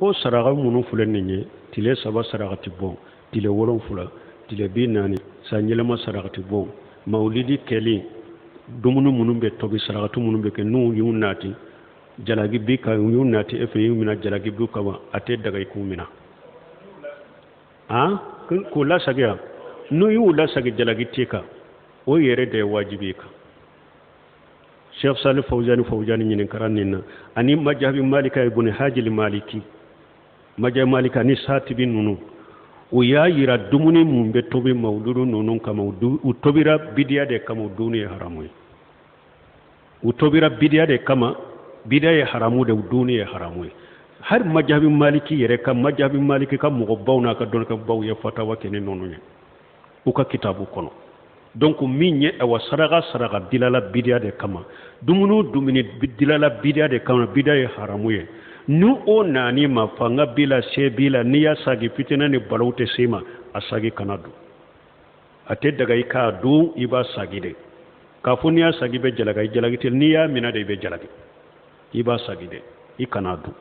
ko saraga munu fulen ninye tile saba saragati bon tile wolon fula tile bi nani sanyelema saragati bon maulidi keli dumunu munu be tobi saragatu munu be ke nu yunati jalagi bi ka yunati efe yumina jalagi bi ka ate daga ikumina ko la sagya nu yu la sagi jalagi tika o yere de wajibi ka Cheikh Salih Fawzani ñinin karanina ani majhabi malika ibn hajil maliki majhabi malika ni satibi nunu o ya yira dumuni mum be tobi mawludu nunun kama u tobira bidiya de kama duniya haramu u tobira bidiya de kama bidiya haramu de duniya haramu har majhabi maliki yere kam majhabi maliki kam mo bawna ka don ka baw ya fatawa kene nonu ne u ka kitabu kono donc minye awa saraga dilala bidia de kama dumunu dumini dilala bidia de kama bidia haramuye nu o nani ma fanga bila se bila niya sagi fitina ni balawte sema asagi kanadu ate daga ika du iba sagi de kafuniya sagi be jalagi tel niya mina de be jalagi iba sagi de ikanadu